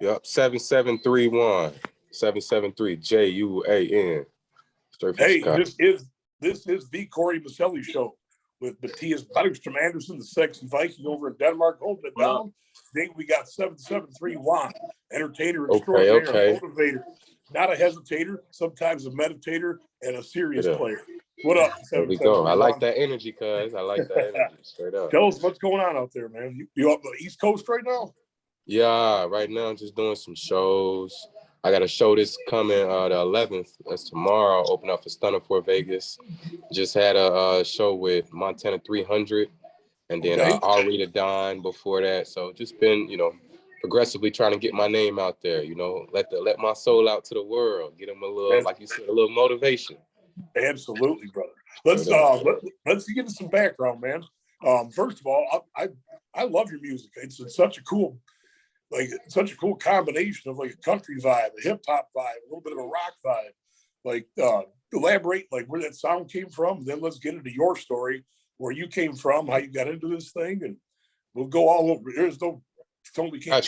Yep, 7731. 773 JUAN. Straight from Hey, Chicago. this is the Corey Maselli show with Matthias Bergstrom Anderson, the sexy Viking over in Denmark, holding it down. Today we got 773 Juan, entertainer extraordinaire, Okay. a motivator, not a hesitator, sometimes a meditator, and a serious Yeah. player. What up, There we 773 go. I like Juan? that energy, cuz. I like that energy. Straight up. Tell us what's going on out there, man. You up the East Coast right now? Yeah, right now I'm just doing some shows. I got a show this coming the 11th. That's tomorrow. I'll open up for Stunner for Vegas. Just had a show with Montana 300, and then Okay. Ari the Don before that. So just been, progressively trying to get my name out there. Let my soul out to the world. Get them a little, like you said, a little motivation. Absolutely, brother. Let's let's get into some background, man. First of all, I love your music. It's such a cool combination of like a country vibe, a hip hop vibe, a little bit of a rock vibe. Like elaborate like where that sound came from. Then let's get into your story, where you came from, how you got into this thing, and we'll go all over. There's no totally can't.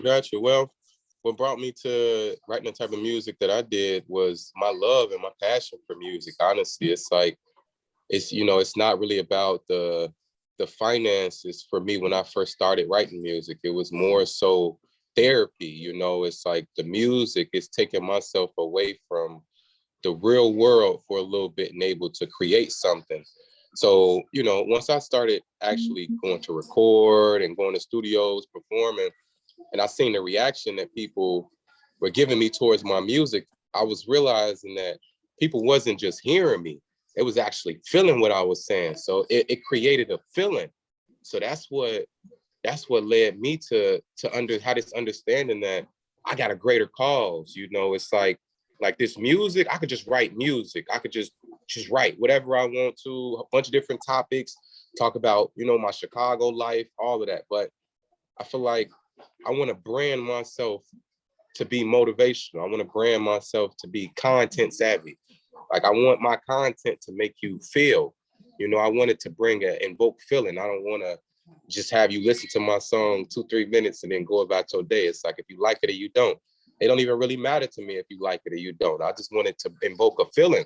Got you. Well, what brought me to writing the type of music that I did was my love and my passion for music. Honestly, it's not really about the finances for me when I first started writing music. It was more so therapy. It's like the music is taking myself away from the real world for a little bit and able to create something. So, once I started actually going to record and going to studios, performing, and I seen the reaction that people were giving me towards my music, I was realizing that people wasn't just hearing me, it was actually feeling what I was saying. So it created a feeling. So that's what led me to have this understanding that I got a greater cause. It's like this music, I could just write music. I could just write whatever I want to, a bunch of different topics, talk about, my Chicago life, all of that. But I feel like I want to brand myself to be motivational. I want to brand myself to be content savvy. Like I want my content to make you feel. I want it to invoke feeling. I don't want to just have you listen to my song 2-3 minutes and then go about your day. It's like if you like it or you don't. It don't even really matter to me if you like it or you don't. I just want it to invoke a feeling.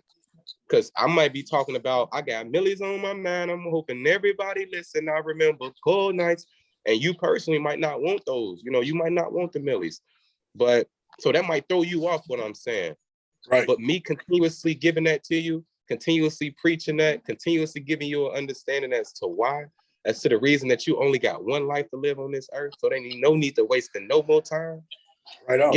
Because I might be talking about, I got millies on my mind. I'm hoping everybody listen. I remember cold nights. And you personally might not want those. You might not want the millies. But so that might throw you off what I'm saying. Right. But me continuously giving that to you, continuously preaching that, continuously giving you an understanding as to why, as to the reason that you only got one life to live on this earth. So there ain't no need to waste no more time. Right on.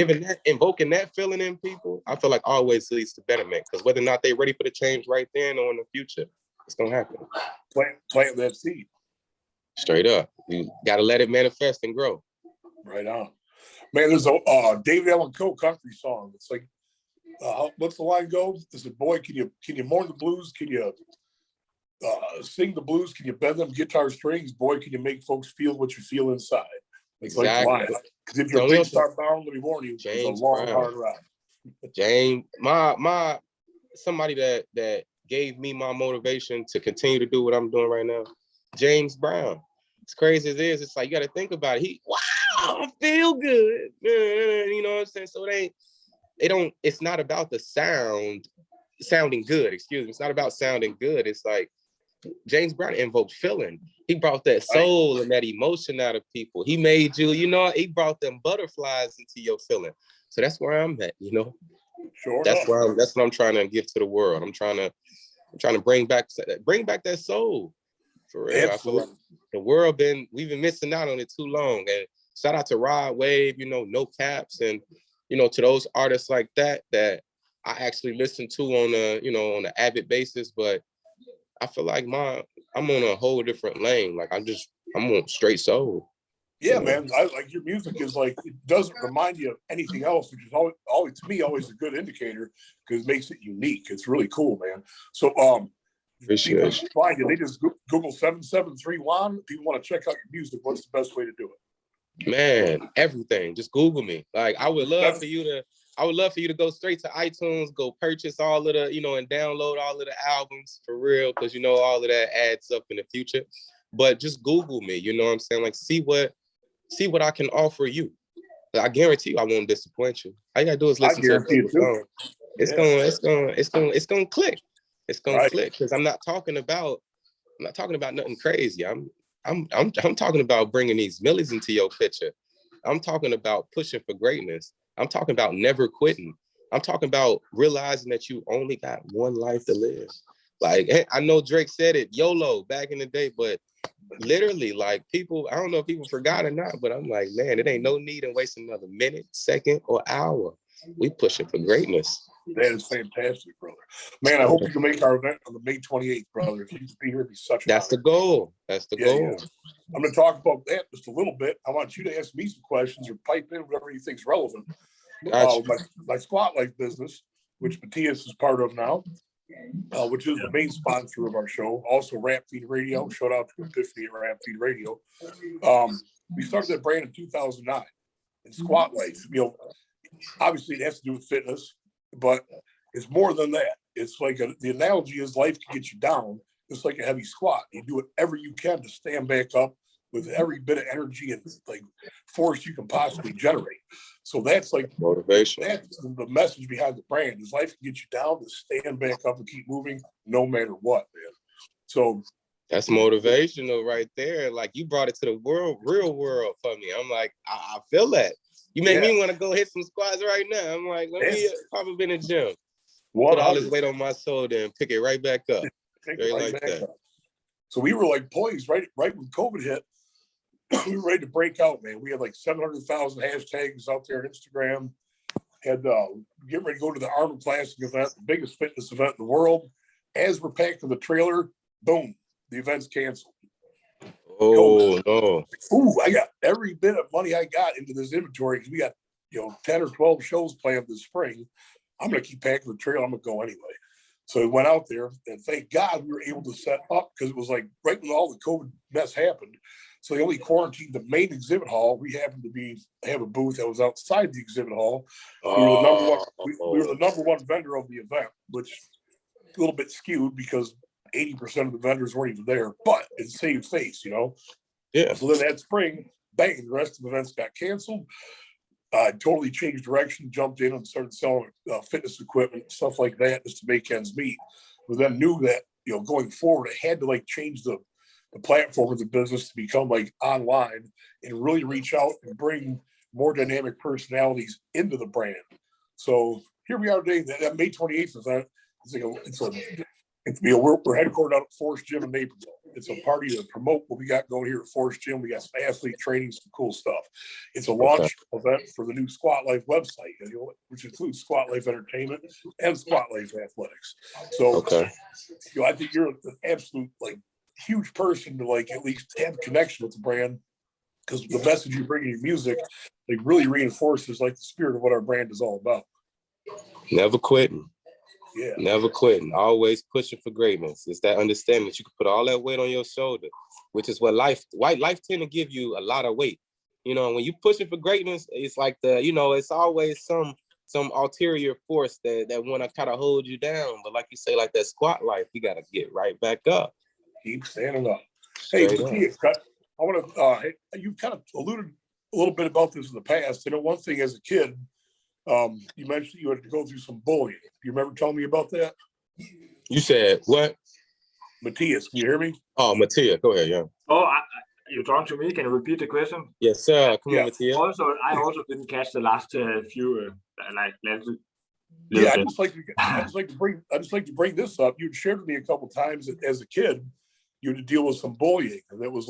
Invoking that feeling in people, I feel like always leads to betterment. Because whether or not they're ready for the change right then or in the future, it's gonna happen. Plant that seed. Straight up. You gotta let it manifest and grow. Right on. Man, there's a David Allan Coe country song. It's like, what's the line go? Is it, boy, can you mourn the blues? Can you sing the blues? Can you bend them guitar strings? Boy, can you make folks feel what you feel inside? It's exactly. Like the line. Because if you're a big star bound, let me warn you, it's a long, hard ride. James, my somebody that gave me my motivation to continue to do what I'm doing right now, James Brown. As crazy as it is, it's like you got to think about it. I feel good. You know what I'm saying? So it's not about the sounding good. Excuse me. It's not about sounding good. It's like James Brown invoked feeling. He brought that soul and that emotion out of people. He made you, he brought them butterflies into your feeling. So that's where I'm at, Sure. That's what I'm trying to give to the world. I'm trying to bring back that soul. For real. Absolutely. I feel like we've been missing out on it too long. And shout out to Rod Wave, No Caps, and to those artists like that I actually listen to on an avid basis. But I feel like I'm on a whole different lane. Like I'm on straight soul. Yeah, man. I like your music is like, it doesn't remind you of anything else, which is always to me always a good indicator because it makes it unique. It's really cool, man. So people find you, they just Google 773 Juan. People want to check out your music. What's the best way to do it? Man, everything. Just Google me. Like I would love for you to go straight to iTunes, go purchase all of the, and download all of the albums for real, because all of that adds up in the future. But just Google me, you know what I'm saying? Like see what I can offer you. I guarantee you I won't disappoint you. All you gotta do is listen to a couple songs. It's gonna click. It's gonna click because I'm not talking about nothing crazy. I'm talking about bringing these millies into your picture. I'm talking about pushing for greatness. I'm talking about never quitting. I'm talking about realizing that you only got one life to live. Like, I know Drake said it, YOLO, back in the day, but literally, like, people, I don't know if people forgot or not, but I'm like, man, it ain't no need in wasting another minute, second, or hour. We pushing for greatness. That is fantastic, brother. Man, I hope you can make our event on the May 28th, brother. If you can be here, it'd be such an honor. The goal. That's the goal. Yeah. I'm going to talk about that just a little bit. I want you to ask me some questions or pipe in whatever you think is relevant. My Squat Life business, which Matthias is part of now, which is the main sponsor of our show. Also, Rap Feed Radio. Shout out to Epiphany at Rap Feed Radio. We started that brand in 2009. And Squat Life, obviously it has to do with fitness, but it's more than that. It's like the analogy is life can get you down. It's like a heavy squat. You do whatever you can to stand back up with every bit of energy and like force you can possibly generate. So that's like motivation. That's the message behind the brand is life can get you down to stand back up and keep moving no matter what, man. So that's motivational right there. Like you brought it to the real world for me. I'm like, I feel that. You make me want to go hit some squats right now. I'm like, let me pop up in the gym. Put all this weight on my shoulder and pick it right back up. So we were like poised right when COVID hit. We were ready to break out, man. We had like 700,000 hashtags out there on Instagram. Had getting ready to go to the Arnold Classic event, the biggest fitness event in the world. As we're packed to the trailer, boom, the event's canceled. Oh, no. Ooh, I got every bit of money I got into this inventory because we got 10 or 12 shows planned this spring. I'm going to keep packing the trailer. I'm going to go anyway. So we went out there, and thank God we were able to set up because it was like right when all the COVID mess happened. So they only quarantined the main exhibit hall. We happened to have a booth that was outside the exhibit hall. We were the number one vendor of the event, which a little bit skewed because 80% of the vendors weren't even there, but it saved face, Yeah. So then that spring, bang, the rest of the events got canceled. Totally changed direction, jumped in and started selling fitness equipment, stuff like that, just to make ends meet. But then knew that, going forward, I had to like change the platform of the business to become like online and really reach out and bring more dynamic personalities into the brand. So here we are today. That May 28th event we're headquartered out at Force Gym in Naperville. It's a party to promote what we got going here at Force Gym. We got some athlete training, some cool stuff. It's a launch event for the new Squat Life website, which includes Squat Life Entertainment and Squat Life Athletics. So, I think you're an absolute huge person to at least have a connection with the brand because the message you bring in your music really reinforces the spirit of what our brand is all about. Never quitting. Yeah. Never quitting, always pushing for greatness. It's that understanding that you can put all that weight on your shoulder, which is what life tend to give you a lot of weight. When you pushing for greatness, it's like it's always some ulterior force that want to kind of hold you down. But like you say, like that squat life, you got to get right back up. Keep standing up. Hey, I want to, you kind of alluded a little bit about this in the past. One thing as a kid, you mentioned you had to go through some bullying. Do you remember telling me about that? You said what? Matthias, can you hear me? Oh, Matthias, go ahead, yeah. Oh, you're talking to me. Can you repeat the question? Yes, sir. Come on, Matthias. I also didn't catch the last few Yeah, I just like to bring this up. You'd shared with me a couple times that as a kid, you had to deal with some bullying, and that was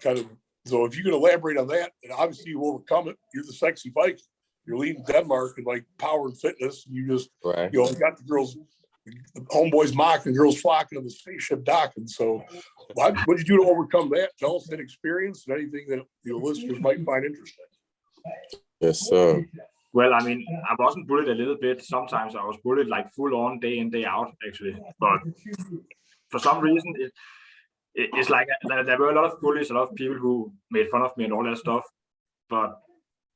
kind of. So if you could elaborate on that, and obviously you overcome it. You're the sexy Viking. You're leading Denmark in power and fitness. You just you got the girls, the homeboys mocking, girls flocking to the spaceship docking. So what did you do to overcome that? Tell us that experience and anything that your listeners might find interesting. Yes, sir. Well, I mean, I wasn't bullied a little bit. Sometimes I was bullied full on, day in, day out, actually. But for some reason, it's like there were a lot of bullies, a lot of people who made fun of me and all that stuff. But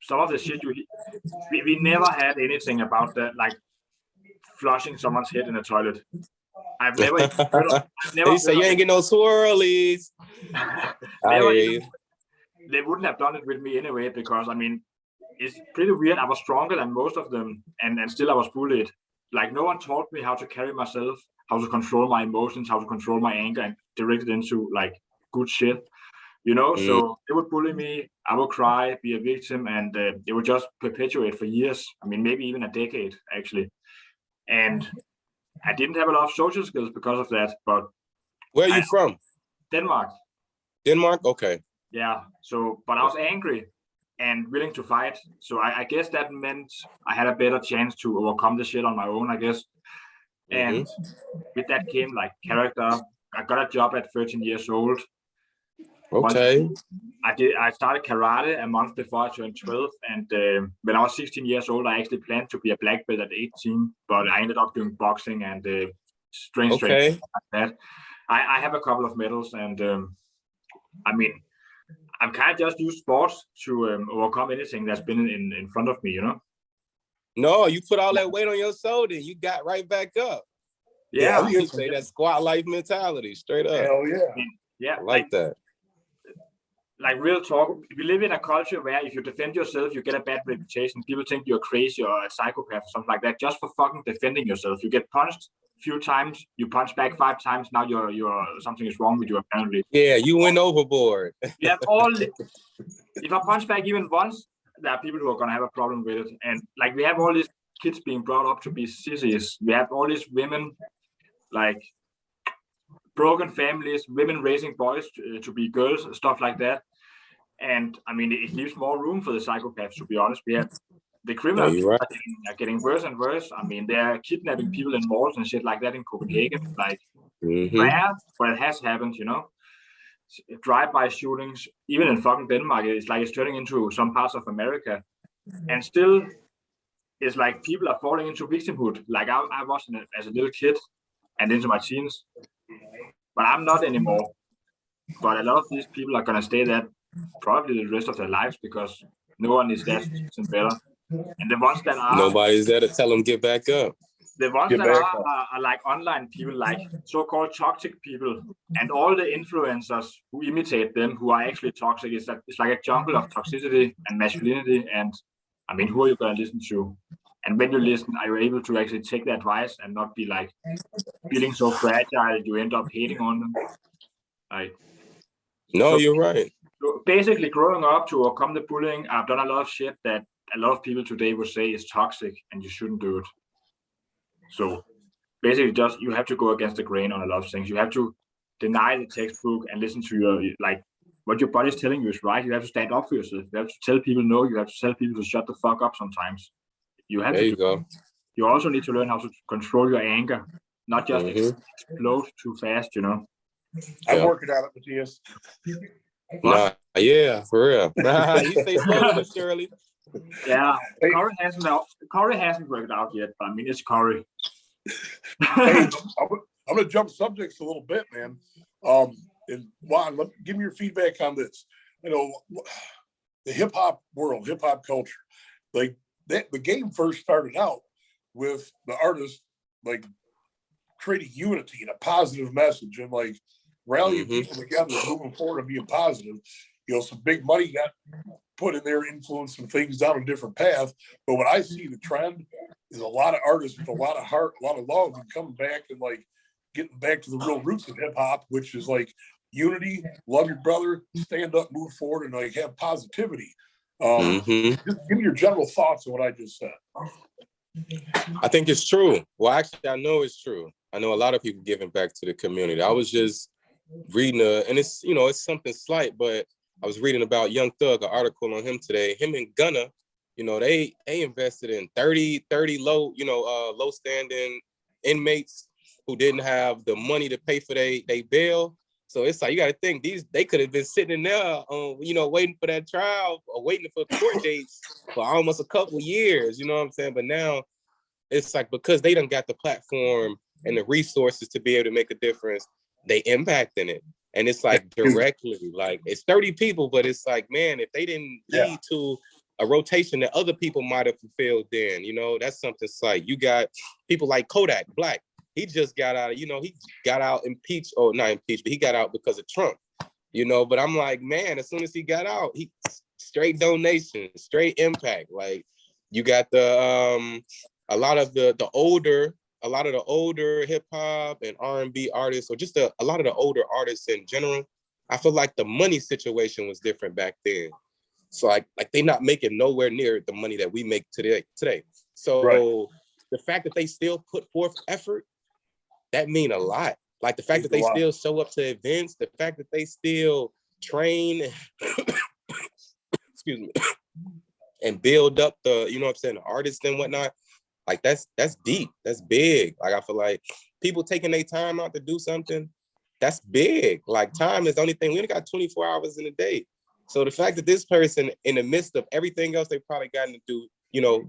some of the shit we never had anything about that, flushing someone's head in a toilet. I've never. You say you ain't getting no swirlies. They wouldn't have done it with me anyway, because I mean, it's pretty weird. I was stronger than most of them, and still I was bullied. Like no one taught me how to carry myself, how to control my emotions, how to control my anger, and direct it into like good shit. So they would bully me. I would cry, be a victim, and it would just perpetuate for years. I mean, maybe even a decade actually. And I didn't have a lot of social skills because of that. But where are you from? Denmark. Denmark? Okay. Yeah. So, but I was angry and willing to fight. So I guess that meant I had a better chance to overcome the shit on my own, I guess. And with that came like character. I got a job at 13 years old. Okay. I started karate a month before I turned 12, and when I was 16 years old, I actually planned to be a black belt at 18, but I ended up doing boxing and strength training like that. I have a couple of medals, and I mean, I'm kind of just used sports to overcome anything that's been in front of me, No, you put all that weight on your shoulder, you got right back up. Yeah, you say that squat life mentality, straight up. Hell yeah. I mean, yeah, I like that. Like real talk, we live in a culture where if you defend yourself, you get a bad reputation. People think you're crazy or a psychopath or something like that just for fucking defending yourself. You get punched a few times, you punch back 5 times. Now you're something is wrong with you apparently. Yeah, you went overboard. You have if I punch back even once, there are people who are gonna have a problem with it. And like we have all these kids being brought up to be sissies. We have all these women, like broken families, women raising boys to be girls, stuff like that. And I mean, it leaves more room for the psychopaths, to be honest. We have the criminals are getting worse and worse. I mean, they're kidnapping people in malls and shit like that in Copenhagen. Like, rare, but it has happened, Drive-by shootings, even in fucking Denmark, it's turning into some parts of America. And still, it's like people are falling into victimhood. Like, I was as a little kid and into my teens, but I'm not anymore. But a lot of these people are going to stay there probably the rest of their lives because no one is there to teach them better. And the ones that are... Nobody's there to tell them get back up. The ones that are like online people, like so-called toxic people, and all the influencers who imitate them, who are actually toxic, it's like a jungle of toxicity and masculinity. And I mean, who are you going to listen to? And when you listen, are you able to actually take the advice and not be like feeling so fragile you end up hating on them? Like, no, you're right. So basically, growing up to overcome the bullying, I've done a lot of shit that a lot of people today would say is toxic and you shouldn't do it. So basically, just you have to go against the grain on a lot of things. You have to deny the textbook and listen to what your body's telling you is right. You have to stand up for yourself. You have to tell people no. You have to tell people to shut the fuck up sometimes. You have to. You also need to learn how to control your anger, not just explode too fast. I'm working on it, Matthias. Nah, yeah, for real. You say slow, Shirley. Yeah, Corey hasn't worked out yet, but I mean it's Corey. Hey, I'm gonna jump subjects a little bit, man. And Juan, give me your feedback on this. The hip hop world, hip hop culture, like the game first started out with the artists like creating unity and a positive message and like rallying people together, moving forward and being positive. Some big money got put in there, influenced some things down a different path. But what I see the trend is a lot of artists with a lot of heart, a lot of love, and coming back and like getting back to the real roots of hip hop, which is like unity, love your brother, stand up, move forward, and like have positivity. Just give me your general thoughts on what I just said. I think it's true. Well, actually, I know it's true. I know a lot of people giving back to the community. I was just reading and it's something slight, but I was reading about Young Thug, an article on him today. Him and Gunna, they invested in 30 low standing inmates who didn't have the money to pay for they bail. So it's like, you got to think they could have been sitting in there, waiting for that trial or waiting for court dates for almost a couple of years, you know what I'm saying? But now it's like, because they done got the platform and the resources to be able to make a difference, they impacting it. And it's like directly, like it's 30 people, but it's like, man, if they didn't lead to a rotation that other people might have fulfilled, then, that's something like you got people like Kodak Black. He just got out, he got out impeached, or not impeached, but he got out because of Trump, but I'm like, man, as soon as he got out, he straight donations, straight impact. Like you got a lot of the older hip hop and R&B artists, or just a lot of the older artists in general. I feel like the money situation was different back then. So like they not making nowhere near the money that we make today. So the fact that they still put forth effort, that mean a lot. Like the fact that they still show up to events, the fact that they still train, excuse me, and build up the, you know what I'm saying, the artists and whatnot. Like that's deep. That's big. Like I feel like people taking their time out to do something, that's big. Like time is the only thing. We only got 24 hours in a day. So the fact that this person, in the midst of everything else they probably gotten to do, you know,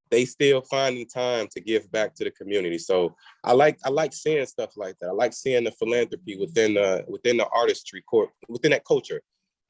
they still finding time to give back to the community. So I like seeing stuff like that. I like seeing the philanthropy within the artistry court, within that culture.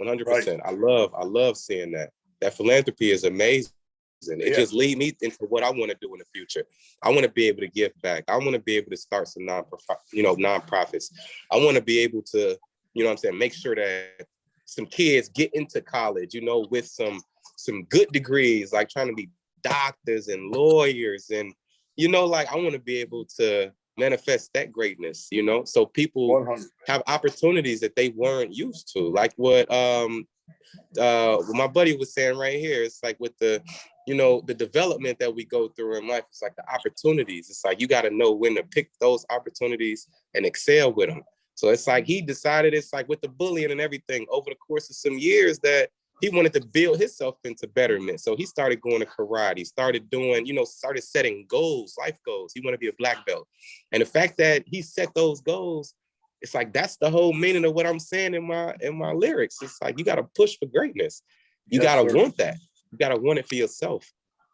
100%. I love seeing that. That philanthropy is amazing. It just lead me into what I want to do in the future. I want to be able to give back. I want to be able to start some nonprofits. I want to be able to, you know what I'm saying, make sure that some kids get into college, you know, with some good degrees, like trying to be doctors and lawyers. And, you know, like I want to be able to manifest that greatness, you know, so people 100. have opportunities that they weren't used to. Like what my buddy was saying right here, it's like with the, you know, the development that we go through in life, it's like the opportunities. It's like you got to know when to pick those opportunities and excel with them. So it's like he decided, it's like with the bullying and everything over the course of some years, that he wanted to build himself into betterment. So he started going to karate, started doing, you know, started setting goals, life goals. He wanted to be a black belt. And the fact that he set those goals, it's like that's the whole meaning of what I'm saying in my lyrics. It's like you got to push for greatness. You got to want that. You got to want it for yourself.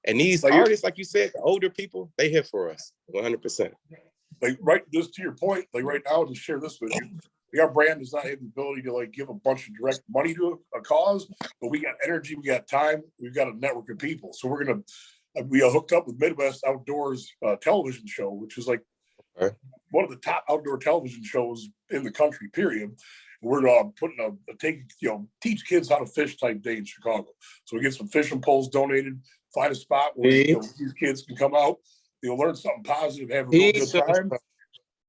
And these artists, like you said, the older people, they here for us 100%. Like right, just to your point, like right now, to share this with you, our brand does not have the ability to like give a bunch of direct money to a cause, but we got energy, we got time, we've got a network of people. So we are hooked up with Midwest Outdoors television show, which is like one of the top outdoor television shows in the country, period. We're putting teach kids how to fish type day in Chicago. So we get some fishing poles donated, find a spot where these kids can come out, they'll learn something positive, have a real good time.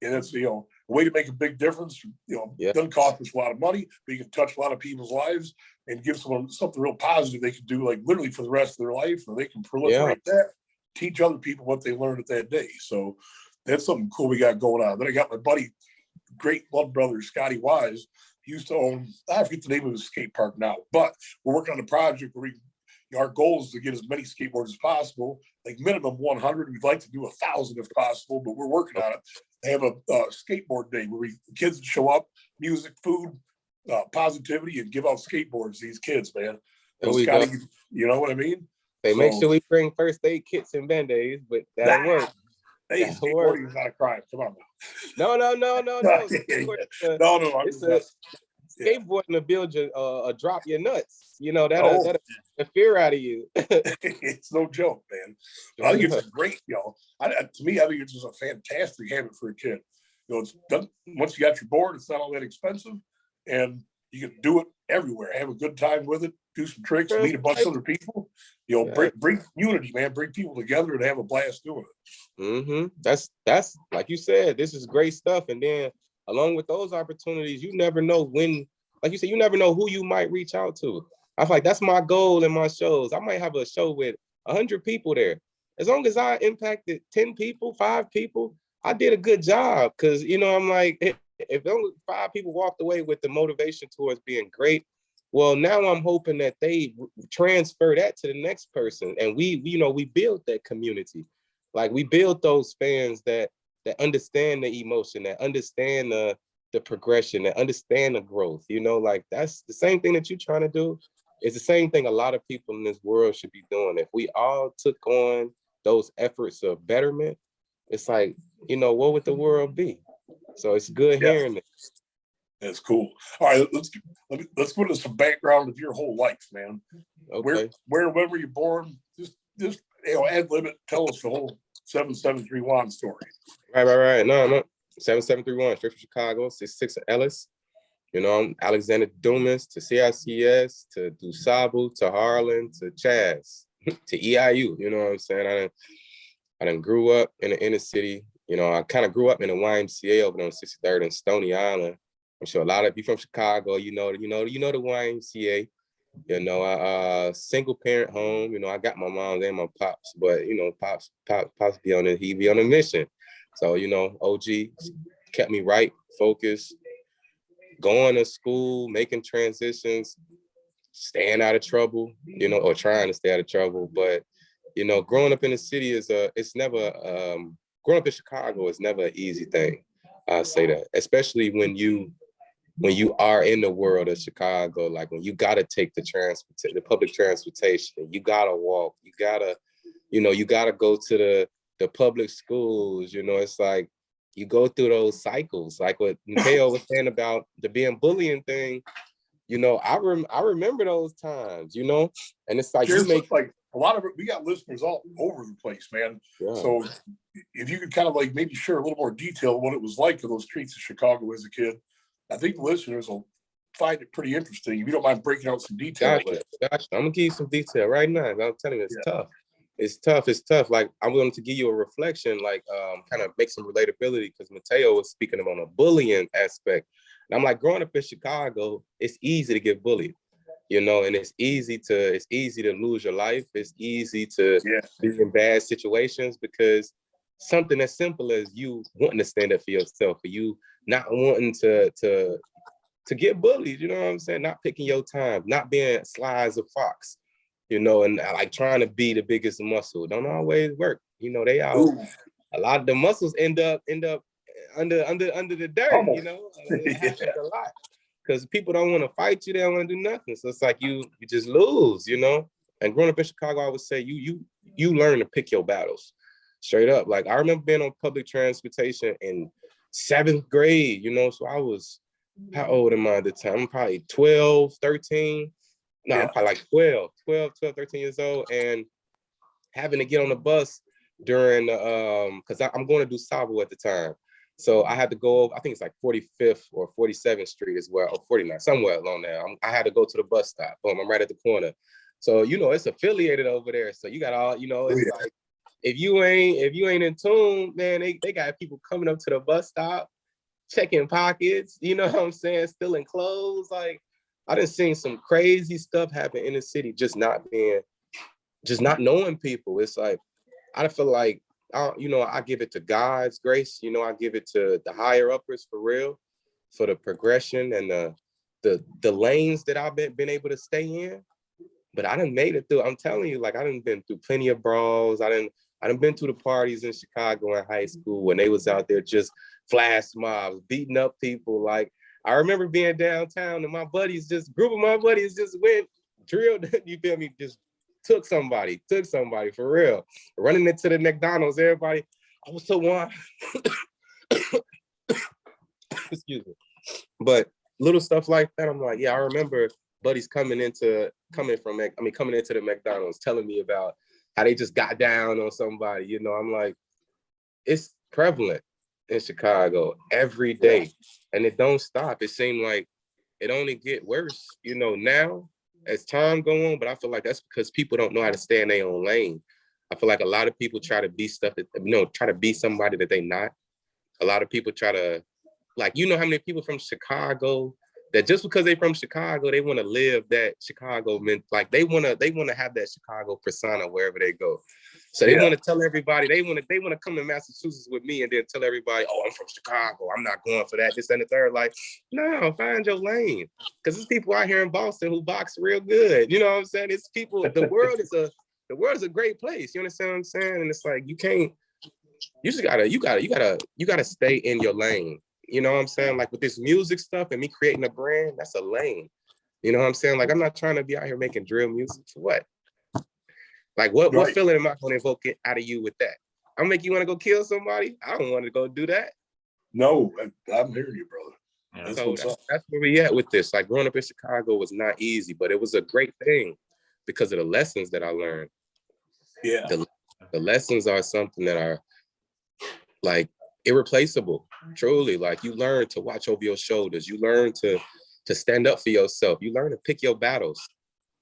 And it's, you know, a way to make a big difference. You know, doesn't cost us a lot of money, but you can touch a lot of people's lives and give someone something real positive they can do, like literally for the rest of their life, or they can proliferate that, teach other people what they learned at that day. So that's something cool we got going on. Then I got my buddy, great blood brother, Scotty Wise. He used to own, I forget the name of his skate park now, but we're working on a project where our goal is to get as many skateboards as possible, like minimum 100. We'd like to do 1,000 if possible, but we're working on it. They have a skateboard day where kids show up, music, food, positivity, and give out skateboards to these kids, man. Scotty, you know what I mean? They make sure we bring first aid kits and band-aids, but that'll work. Hey, skateboarding is not a crime. Come on now. No. No. Skateboarding to build your drop your nuts. You know, that'll the fear out of you. It's no joke, man. I think it's great, to me, I think it's just a fantastic habit for a kid. You know, it's done, once you got your board, it's not all that expensive, and you can do it everywhere. Have a good time with it. Do some tricks. Meet a bunch of other people. You know, bring unity, man. Bring people together and have a blast doing it. That's like you said. This is great stuff. And then along with those opportunities, you never know when. Like you said, you never know who you might reach out to. I feel like that's my goal in my shows. I might have a show with 100 people there. As long as I impacted 10 people, 5 people, I did a good job. Because, you know, I'm like, if only 5 people walked away with the motivation towards being great, well, now I'm hoping that they transfer that to the next person. And we build that community. Like we build those fans that understand the emotion, that understand the progression, that understand the growth. You know, like that's the same thing that you're trying to do. It's the same thing a lot of people in this world should be doing. If we all took on those efforts of betterment, it's like, you know, what would the world be? So it's good hearing this. That's cool. All right, let's go into some background of your whole life, man. Okay. When were you born? Just ad lib it. Tell us the whole 7731 story. Right. No. 7731, straight from Chicago, 66 Ellis. You know, Alexander Dumas to CICS to DuSable to Harlan to Chaz to EIU. You know what I'm saying? I done grew up in the inner city. You know, I kind of grew up in the YMCA over on 63rd and Stony Island. I'm sure a lot of you from Chicago, you know the YMCA. You know, single parent home. You know, I got my mom and my pops, but you know, pops be on it. He be on a mission. So you know, OG kept me right, focused, going to school, making transitions, staying out of trouble. You know, or trying to stay out of trouble. But you know, growing up in the city it's never. Growing up in Chicago is never an easy thing. I say that, especially when you are in the world of Chicago, like when you gotta take the public transportation, you gotta walk, you gotta go to the public schools. You know, it's like you go through those cycles, like what Mateo was saying about the being bullying thing. You know, I remember those times. You know, and it's like you make like a lot of it. We got listeners all over the place, man. Yeah. So if you could kind of like maybe share a little more detail of what it was like in those streets of Chicago as a kid. I think the listeners will find it pretty interesting. If you don't mind breaking out some detail. Gotcha. I'm gonna give you some detail right now. I'm telling you, it's tough. It's tough. Like I'm going to give you a reflection, like kind of make some relatability, because Mateo was speaking on a bullying aspect. And I'm like, growing up in Chicago, it's easy to get bullied, you know, and it's easy to lose your life. It's easy to be in bad situations because something as simple as you wanting to stand up for yourself, for you not wanting to get bullied, you know what I'm saying? Not picking your time, not being sly as a fox, you know, and like trying to be the biggest muscle. Don't always work. You know, a lot of the muscles end up under the dirt, you know. It happens a lot. Because people don't want to fight you, they don't want to do nothing. So it's like you just lose, you know. And growing up in Chicago, I would say you learn to pick your battles. Straight up. Like I remember being on public transportation in 7th grade, you know, so I was, how old am I at the time? I'm probably 12, 13. No, I'm probably like 12, 13 years old, and having to get on the bus during because I'm going to do Sabo at the time. So I had to go, I think it's like 45th or 47th Street as well, or 49, somewhere along there. I had to go to the bus stop. Boom, I'm right at the corner. So, you know, it's affiliated over there. So you got all, you know, it's like, if you ain't in tune, man, they got people coming up to the bus stop, checking pockets, you know what I'm saying, stealing clothes. Like I done seen some crazy stuff happen in the city, just not knowing people. It's like I feel like you know, I give it to God's grace, you know, I give it to the higher uppers for real, for the progression and the lanes that I've been able to stay in. But I done made it through. I'm telling you, like I done been through plenty of brawls. I done been to the parties in Chicago in high school when they was out there just flash mobs, beating up people. Like I remember being downtown and group of my buddies just went, drilled, you feel me, just took somebody for real. Running into the McDonald's, everybody, I was so one. Excuse me. But little stuff like that, I'm like, yeah, I remember buddies coming into the McDonald's telling me about how they just got down on somebody, you know. I'm like, it's prevalent in Chicago every day, and it don't stop. It seemed like it only get worse, you know, now as time go on. But I feel like that's because people don't know how to stay in their own lane. I feel like a lot of people try to be stuff that, you know, try to be somebody that they not. A lot of people try to, like, you know how many people from Chicago that just because they from Chicago, they want to live that Chicago like they want to have that Chicago persona wherever they go. So they want to tell everybody, they want to come to Massachusetts with me and then tell everybody, oh, I'm from Chicago, I'm not going for that, this and the third. Like, no, find your lane. Because there's people out here in Boston who box real good. You know what I'm saying? It's people, the world is a great place. You understand what I'm saying? And it's like you just gotta stay in your lane. You know what I'm saying? Like with this music stuff and me creating a brand, that's a lane. You know what I'm saying? Like I'm not trying to be out here making drill music for what? Like what feeling am I going to evoke it out of you with that? I'll make you want to go kill somebody? I don't want to go do that. No, I'm hearing you, brother. Yeah. So that's where we at with this. Like growing up in Chicago was not easy, but it was a great thing because of the lessons that I learned. Yeah. The lessons are something that are like irreplaceable, truly. Like you learn to watch over your shoulders. You learn to to stand up for yourself. You learn to pick your battles.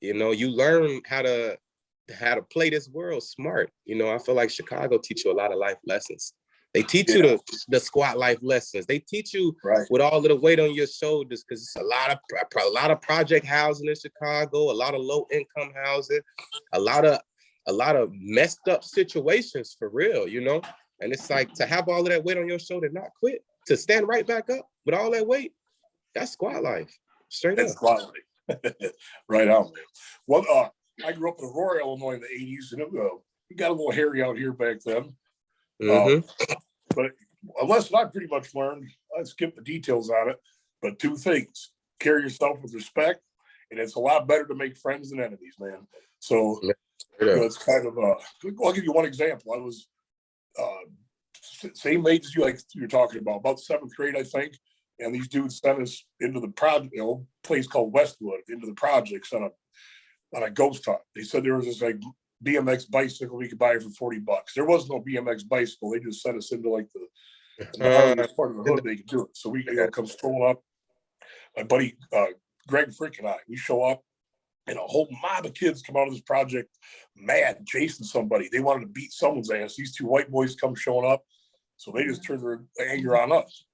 You know, you learn how to play this world smart. You know, I feel like Chicago teach you a lot of life lessons. They teach you the squat life lessons. They teach you with all of the weight on your shoulders, because it's a lot of project housing in Chicago, a lot of low income housing, a lot of messed up situations for real, you know? And it's like, to have all of that weight on your shoulder, not quit, to stand right back up with all that weight, that's squat life, straight up. Squat life. Right on, man. Well, I grew up in Aurora, Illinois in the 80s, and it got a little hairy out here back then. But a lesson I pretty much learned, I skipped the details on it, but two things: carry yourself with respect, and it's a lot better to make friends than enemies, man. So it's kind of I'll give you one example. I was same age as you, like you're talking about 7th grade, I think, and these dudes sent us into the project, place called Westwood, into the projects on a ghost hunt. They said there was this like BMX bicycle we could buy for $40. There was no BMX bicycle. They just sent us into like the hardest part of the hood they could do it. So we come strolling up. My buddy Greg Frick and I, we show up, and a whole mob of kids come out of this project mad, chasing somebody. They wanted to beat someone's ass. These two white boys come showing up, so they just turn their anger on us.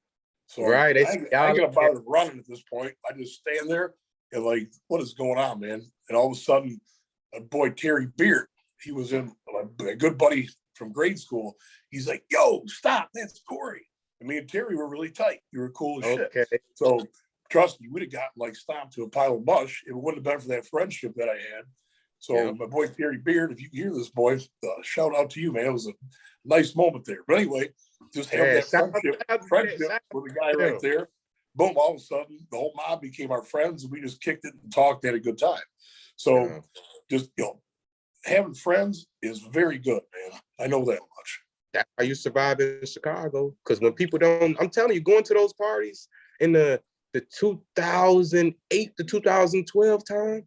So I ain't gonna bother running at this point. I just stand there and like, what is going on, man? And all of a sudden, my boy Terry Beard, he was in a good buddy from grade school. He's like, "Yo, stop, that's Corey." And me and Terry were really tight. You were cool as shit. So trust me, we'd have gotten like stomped to a pile of mush. It wouldn't have been for that friendship that I had. So my boy Terry Beard, if you hear this, boy, shout out to you, man. It was a nice moment there. But anyway, just have that friendship with the guy right there. Boom, all of a sudden, the whole mob became our friends, and we just kicked it and talked and had a good time. So just, having friends is very good, man. I know that much. That's how you survive in Chicago. Because when people don't, I'm telling you, going to those parties in the 2008 to 2012 time,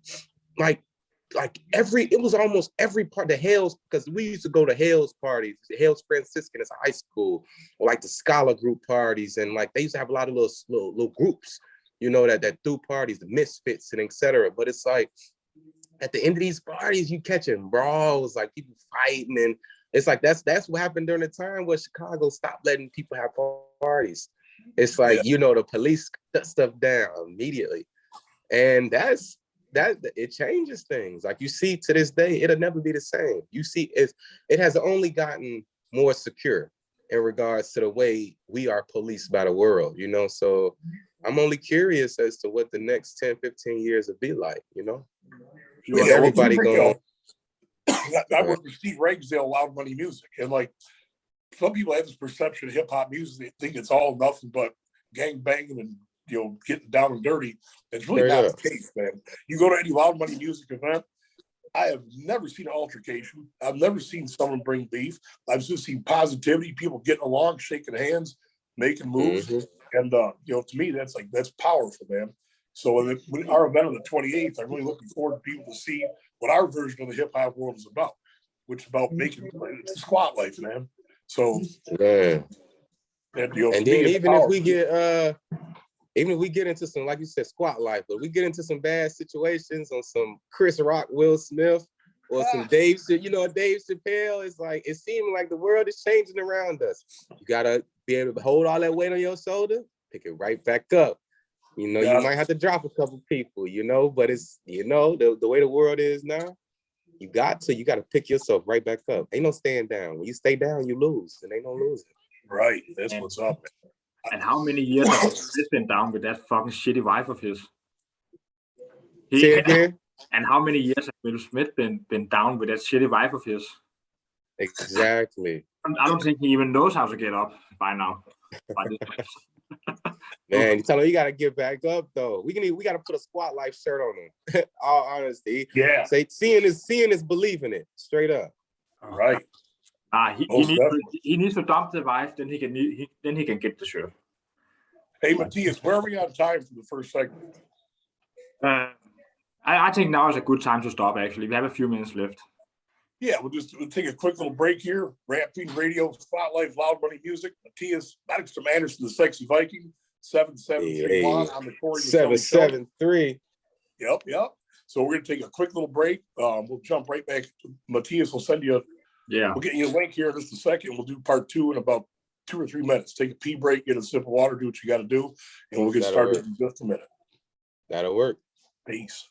it was almost every part, the Hales, because we used to go to Hales parties, the Hales Franciscan as a high school, or like the Scholar Group parties, and like they used to have a lot of little groups, that threw parties, the Misfits and etc. But it's like, at the end of these parties, you catching brawls, like people fighting, and it's like that's what happened during the time where Chicago stopped letting people have parties. It's like the police shut stuff down immediately, and that it changes things. Like you see to this day, it'll never be the same. You see, it has only gotten more secure in regards to the way we are policed by the world. So I'm only curious as to what the next 10, 15 years will be like. Everybody going. I work with Steve Ragsdale, Loud Money Music, and like some people have this perception of hip hop music. They think it's all nothing but gang banging and getting down and dirty. It's really not the case, man. You go to any Loud Money Music event, I have never seen an altercation. I've never seen someone bring beef. I've just seen positivity, people getting along, shaking hands, making moves, and to me that's powerful, man. So when our event on the 28th, I'm really looking forward to people to see what our version of the hip hop world is about, which is about making it's squat life, man. So and then even if we get into some, like you said, squat life, but we get into some bad situations on some Chris Rock, Will Smith, or some Dave Chappelle, it's like it seems like the world is changing around us. You gotta be able to hold all that weight on your shoulder, pick it right back up. You might have to drop a couple people, but it's, the way the world is now, you got to pick yourself right back up. Ain't no staying down. When you stay down, you lose, and ain't no losing. Right. That's what's up. And how many years have Will been down with that fucking shitty wife of his? Say again? And how many years have Will Smith been down with that shitty wife of his? Exactly. I don't think he even knows how to get up by now. Man, you tell him you gotta get back up though. We gotta put a squat life shirt on him. All honesty. Yeah. Say seeing is believing it. Straight up. All right. He needs to dump the wife, then he can get the shirt. Hey Matthias, where are we on time for the first segment? I think now is a good time to stop. Actually, we have a few minutes left. Yeah, we'll take a quick little break here. Rap Fiend Radio, Spotlight, Loud Money Music. Matthias, Maddox Anderson, the Sexy Viking. 7731 on the Corey Maselli Show. 773. Yep. So we're gonna take a quick little break. We'll jump right back. Matthias will send you. We'll get you a link here in just a second. We'll do part 2 in about 2 or 3 minutes. Take a pee break, get a sip of water, do what you got to do, and we'll get started in just a minute. That'll work. Peace.